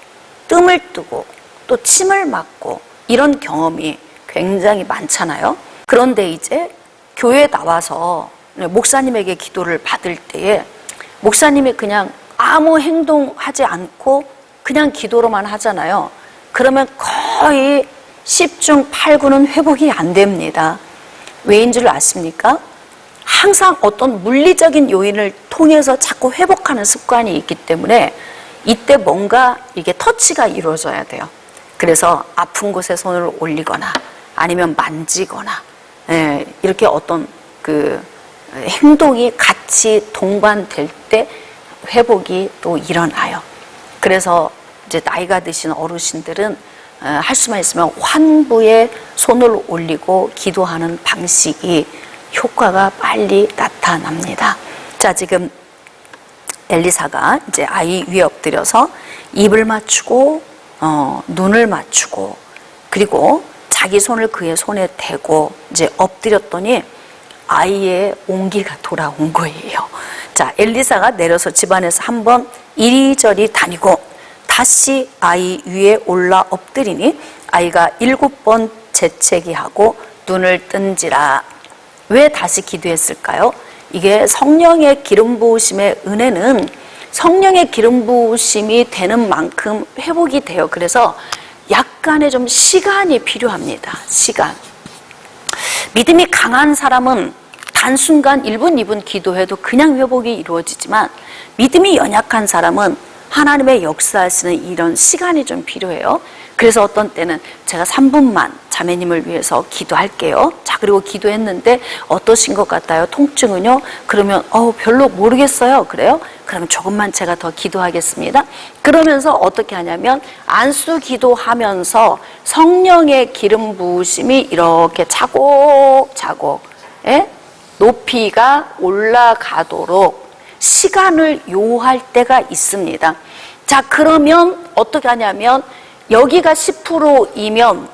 A: 뜸을 뜨고 또 침을 맞고 이런 경험이 굉장히 많잖아요. 그런데 이제 교회에 나와서 목사님에게 기도를 받을 때에 목사님이 그냥 아무 행동하지 않고 그냥 기도로만 하잖아요. 그러면 거의 10중 8구는 회복이 안 됩니다. 왜인 줄 아십니까? 항상 어떤 물리적인 요인을 통해서 자꾸 회복하는 습관이 있기 때문에 이때 뭔가 이게 터치가 이루어져야 돼요. 그래서 아픈 곳에 손을 올리거나 아니면 만지거나 이렇게 어떤 그 행동이 같이 동반될 때 회복이 또 일어나요. 그래서 이제 나이가 드신 어르신들은 할 수만 있으면 환부에 손을 올리고 기도하는 방식이 효과가 빨리 나타납니다. 자, 지금 엘리사가 이제 아이 위에 엎드려서 입을 맞추고 눈을 맞추고 그리고 자기 손을 그의 손에 대고 이제 엎드렸더니 아이의 온기가 돌아온 거예요. 자, 엘리사가 내려서 집안에서 한번 이리저리 다니고 다시 아이 위에 올라 엎드리니 아이가 7번 재채기하고 눈을 뜬지라. 왜 다시 기도했을까요? 이게 성령의 기름 부으심의 은혜는 성령의 기름 부으심이 되는 만큼 회복이 돼요. 그래서 약간의 좀 시간이 필요합니다. 시간. 믿음이 강한 사람은 단순간 1분, 2분 기도해도 그냥 회복이 이루어지지만 믿음이 연약한 사람은 하나님의 역사하시는 이런 시간이 좀 필요해요. 그래서 어떤 때는 제가 3분만 자매님을 위해서 기도할게요. 자, 그리고 기도했는데 어떠신 것 같아요? 통증은요? 그러면 별로 모르겠어요. 그래요? 그러면 조금만 제가 더 기도하겠습니다. 그러면서 어떻게 하냐면 안수 기도하면서 성령의 기름 부으심이 이렇게 차곡차곡 높이가 올라가도록 시간을 요할 때가 있습니다. 자, 그러면 어떻게 하냐면 여기가 10%이면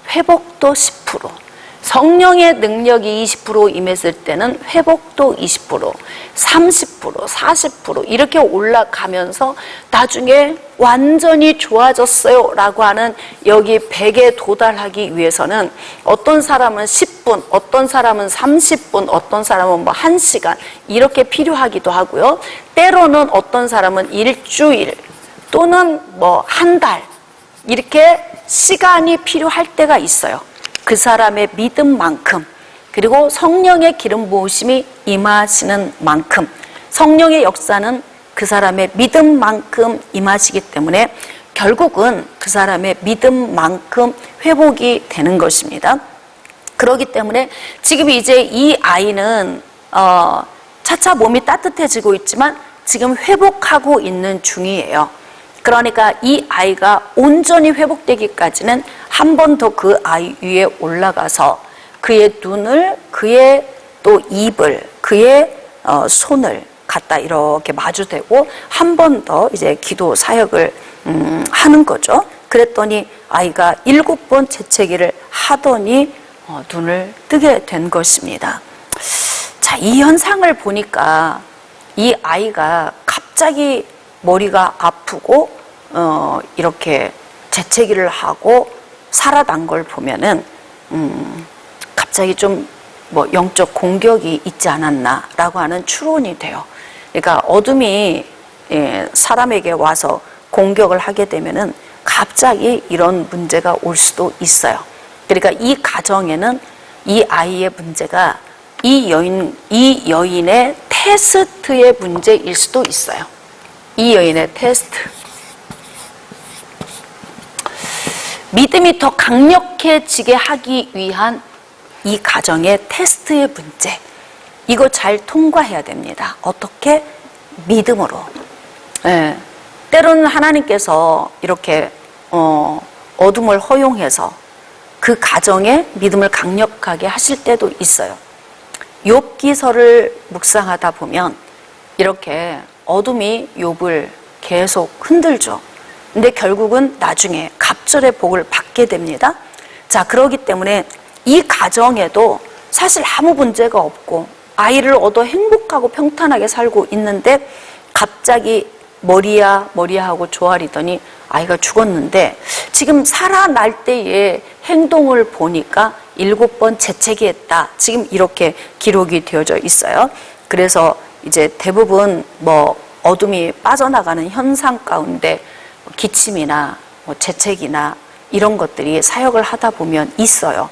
A: 회복도 10%, 성령의 능력이 20% 임했을 때는 회복도 20%, 30%, 40% 이렇게 올라가면서 나중에 완전히 좋아졌어요 라고 하는 여기 100에 도달하기 위해서는 어떤 사람은 10분, 어떤 사람은 30분, 어떤 사람은 뭐 1시간 이렇게 필요하기도 하고요. 때로는 어떤 사람은 일주일 또는 뭐 한 달 이렇게 시간이 필요할 때가 있어요. 그 사람의 믿음만큼, 그리고 성령의 기름 부으심이 임하시는 만큼, 성령의 역사는 그 사람의 믿음만큼 임하시기 때문에 결국은 그 사람의 믿음만큼 회복이 되는 것입니다. 그렇기 때문에 지금 이제 이 아이는 차차 몸이 따뜻해지고 있지만 지금 회복하고 있는 중이에요. 그러니까 이 아이가 온전히 회복되기까지는 한 번 더 그 아이 위에 올라가서 그의 눈을, 그의 또 입을, 그의 손을 갖다 이렇게 마주대고 한 번 더 이제 기도 사역을 하는 거죠. 그랬더니 아이가 7번 재채기를 하더니 눈을 뜨게 된 것입니다. 자, 이 현상을 보니까 이 아이가 갑자기 머리가 아프고 이렇게 재채기를 하고 살아난 걸 보면은 갑자기 좀 뭐 영적 공격이 있지 않았나라고 하는 추론이 돼요. 그러니까 어둠이 사람에게 와서 공격을 하게 되면은 갑자기 이런 문제가 올 수도 있어요. 그러니까 이 가정에는 이 아이의 문제가 이 여인의 테스트의 문제일 수도 있어요. 이 여인의 테스트. 믿음이 더 강력해지게 하기 위한 이 가정의 테스트의 문제. 이거 잘 통과해야 됩니다. 어떻게? 믿음으로. 때로는 하나님께서 이렇게 어둠을 허용해서 그 가정에 믿음을 강력하게 하실 때도 있어요. 욥기서를 묵상하다 보면 이렇게 어둠이 욥을 계속 흔들죠. 근데 결국은 나중에 갑절의 복을 받게 됩니다. 자, 그렇기 때문에 이 가정에도 사실 아무 문제가 없고 아이를 얻어 행복하고 평탄하게 살고 있는데 갑자기 머리야 하고 조아리더니 아이가 죽었는데 지금 살아날 때의 행동을 보니까 7번 재채기했다. 지금 이렇게 기록이 되어져 있어요. 그래서 이제 대부분 뭐 어둠이 빠져나가는 현상 가운데 기침이나 뭐 재채기나 이런 것들이 사역을 하다 보면 있어요.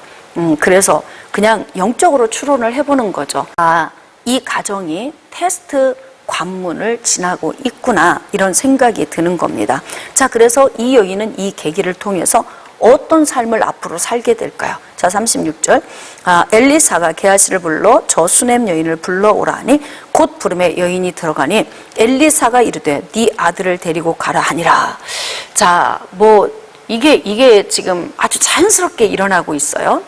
A: 그래서 그냥 영적으로 추론을 해보는 거죠. 아, 이 가정이 테스트 관문을 지나고 있구나 이런 생각이 드는 겁니다. 자, 그래서 이 여인은 이 계기를 통해서 어떤 삶을 앞으로 살게 될까요? 자, 36절. 엘리사가 게하시를 불러 저 수넴 여인을 불러오라 하니 곧 부름에 여인이 들어가니 엘리사가 이르되 네 아들을 데리고 가라 하니라. 자, 뭐 이게 지금 아주 자연스럽게 일어나고 있어요.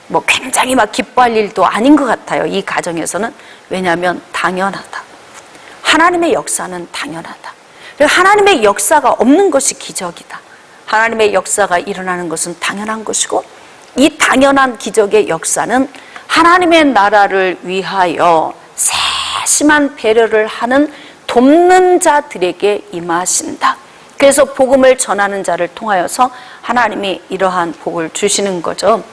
A: 뭐 굉장히 막 기뻐할 일도 아닌 것 같아요. 이 가정에서는. 왜냐하면 당연하다. 하나님의 역사는 당연하다. 하나님의 역사가 없는 것이 기적이다. 하나님의 역사가 일어나는 것은 당연한 것이고 이 당연한 기적의 역사는 하나님의 나라를 위하여 세심한 배려를 하는 돕는 자들에게 임하신다. 그래서 복음을 전하는 자를 통하여서 하나님이 이러한 복을 주시는 거죠.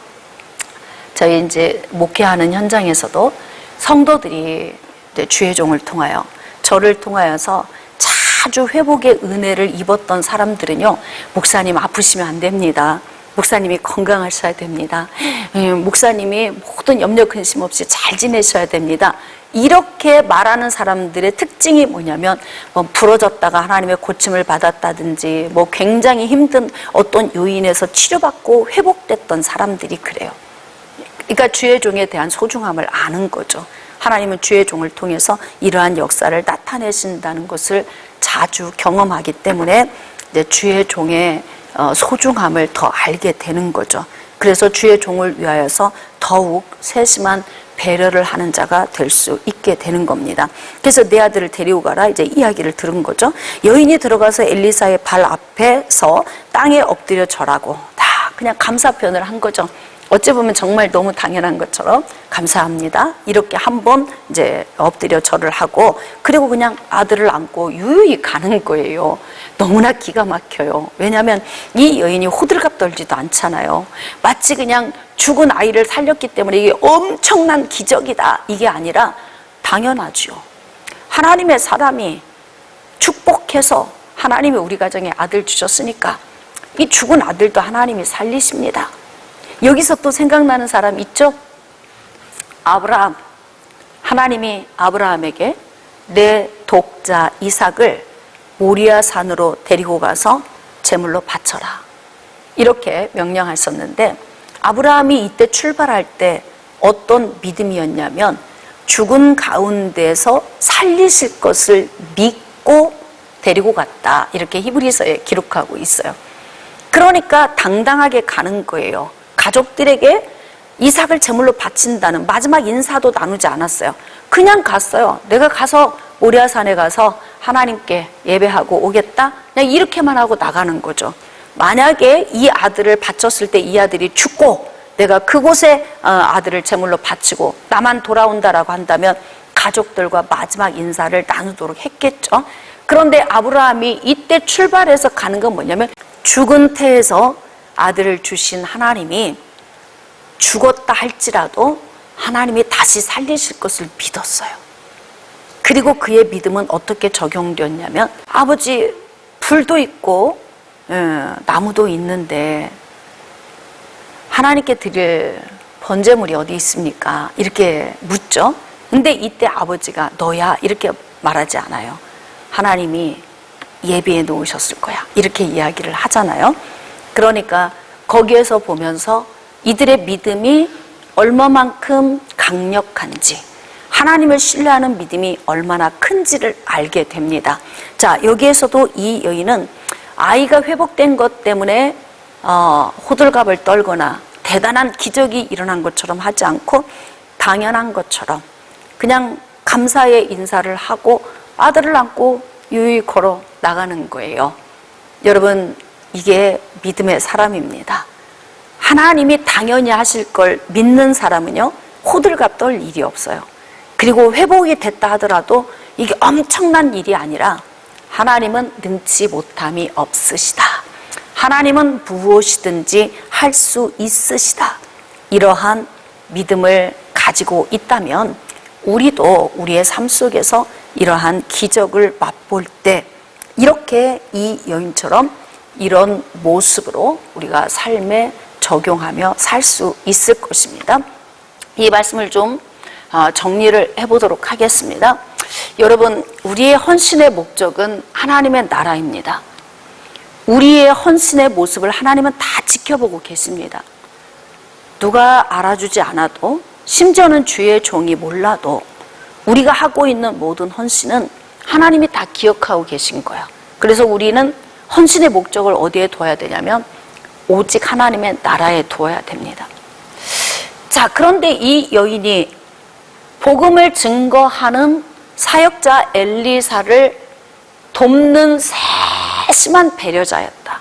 A: 저희 이제 목회하는 현장에서도 성도들이 이제 주의 종을 통하여 저를 통하여서 자주 회복의 은혜를 입었던 사람들은요, 목사님 아프시면 안 됩니다. 목사님이 건강하셔야 됩니다. 목사님이 모든 염려 근심 없이 잘 지내셔야 됩니다. 이렇게 말하는 사람들의 특징이 뭐냐면 뭐 부러졌다가 하나님의 고침을 받았다든지 뭐 굉장히 힘든 어떤 요인에서 치료받고 회복됐던 사람들이 그래요. 그러니까 주의 종에 대한 소중함을 아는 거죠. 하나님은 주의 종을 통해서 이러한 역사를 나타내신다는 것을 자주 경험하기 때문에 이제 주의 종의 소중함을 더 알게 되는 거죠. 그래서 주의 종을 위하여서 더욱 세심한 배려를 하는 자가 될 수 있게 되는 겁니다. 그래서 내 아들을 데리고 가라 이제 이야기를 들은 거죠. 여인이 들어가서 엘리사의 발 앞에서 땅에 엎드려 절하고 다 그냥 감사 표현을 한 거죠. 어찌 보면 정말 너무 당연한 것처럼 감사합니다. 이렇게 한번 이제 엎드려 절을 하고 그리고 그냥 아들을 안고 유유히 가는 거예요. 너무나 기가 막혀요. 왜냐하면 이 여인이 호들갑 떨지도 않잖아요. 마치 그냥 죽은 아이를 살렸기 때문에 이게 엄청난 기적이다. 이게 아니라 당연하죠. 하나님의 사람이 축복해서 하나님이 우리 가정에 아들 주셨으니까 이 죽은 아들도 하나님이 살리십니다. 여기서 또 생각나는 사람 있죠? 아브라함. 하나님이 아브라함에게 내 독자 이삭을 모리아 산으로 데리고 가서 제물로 바쳐라. 이렇게 명령하셨는데 아브라함이 이때 출발할 때 어떤 믿음이었냐면 죽은 가운데서 살리실 것을 믿고 데리고 갔다. 이렇게 히브리서에 기록하고 있어요. 그러니까 당당하게 가는 거예요. 가족들에게 이삭을 제물로 바친다는 마지막 인사도 나누지 않았어요. 그냥 갔어요. 내가 가서 모리아산에 가서 하나님께 예배하고 오겠다. 그냥 이렇게만 하고 나가는 거죠. 만약에 이 아들을 바쳤을 때 이 아들이 죽고 내가 그곳에 아들을 제물로 바치고 나만 돌아온다라고 한다면 가족들과 마지막 인사를 나누도록 했겠죠. 그런데 아브라함이 이때 출발해서 가는 건 뭐냐면 죽은 태에서 아들을 주신 하나님이 죽었다 할지라도 하나님이 다시 살리실 것을 믿었어요. 그리고 그의 믿음은 어떻게 적용되었냐면 아버지 불도 있고 나무도 있는데 하나님께 드릴 번제물이 어디 있습니까? 이렇게 묻죠. 근데 이때 아버지가 너야 이렇게 말하지 않아요. 하나님이 예비해 놓으셨을 거야 이렇게 이야기를 하잖아요. 그러니까 거기에서 보면서 이들의 믿음이 얼마만큼 강력한지 하나님을 신뢰하는 믿음이 얼마나 큰지를 알게 됩니다. 자, 여기에서도 이 여인은 아이가 회복된 것 때문에 호들갑을 떨거나 대단한 기적이 일어난 것처럼 하지 않고 당연한 것처럼 그냥 감사의 인사를 하고 아들을 안고 유유히 걸어 나가는 거예요. 여러분, 이게 믿음의 사람입니다. 하나님이 당연히 하실 걸 믿는 사람은요, 호들갑 떨 일이 없어요. 그리고 회복이 됐다 하더라도 이게 엄청난 일이 아니라 하나님은 능치 못함이 없으시다. 하나님은 무엇이든지 할 수 있으시다. 이러한 믿음을 가지고 있다면 우리도 우리의 삶 속에서 이러한 기적을 맛볼 때 이렇게 이 여인처럼 이런 모습으로 우리가 삶에 적용하며 살 수 있을 것입니다. 이 말씀을 좀 정리를 해보도록 하겠습니다. 여러분, 우리의 헌신의 목적은 하나님의 나라입니다. 우리의 헌신의 모습을 하나님은 다 지켜보고 계십니다. 누가 알아주지 않아도 심지어는 주의 종이 몰라도 우리가 하고 있는 모든 헌신은 하나님이 다 기억하고 계신 거야. 그래서 우리는 헌신의 목적을 어디에 둬야 되냐면 오직 하나님의 나라에 두어야 됩니다. 자, 그런데 이 여인이 복음을 증거하는 사역자 엘리사를 돕는 세심한 배려자였다.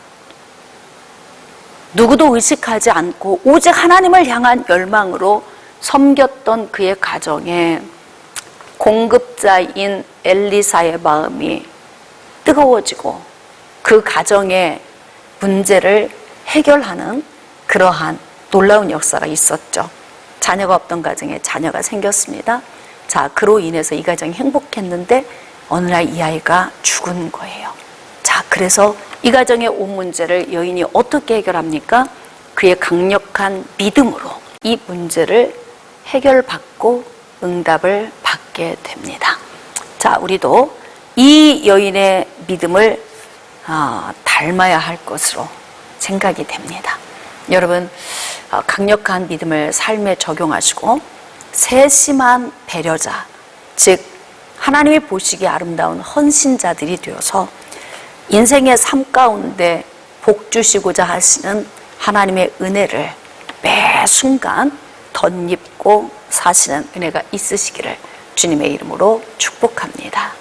A: 누구도 의식하지 않고 오직 하나님을 향한 열망으로 섬겼던 그의 가정에 공급자인 엘리사의 마음이 뜨거워지고 그 가정의 문제를 해결하는 그러한 놀라운 역사가 있었죠. 자녀가 없던 가정에 자녀가 생겼습니다. 자, 그로 인해서 이 가정이 행복했는데 어느 날 이 아이가 죽은 거예요. 자, 그래서 이 가정의 온 문제를 여인이 어떻게 해결합니까? 그의 강력한 믿음으로 이 문제를 해결받고 응답을 받게 됩니다. 자, 우리도 이 여인의 믿음을 닮아야 할 것으로 생각이 됩니다. 여러분, 강력한 믿음을 삶에 적용하시고 세심한 배려자, 즉 하나님이 보시기에 아름다운 헌신자들이 되어서 인생의 삶 가운데 복 주시고자 하시는 하나님의 은혜를 매 순간 덧입고 사시는 은혜가 있으시기를 주님의 이름으로 축복합니다.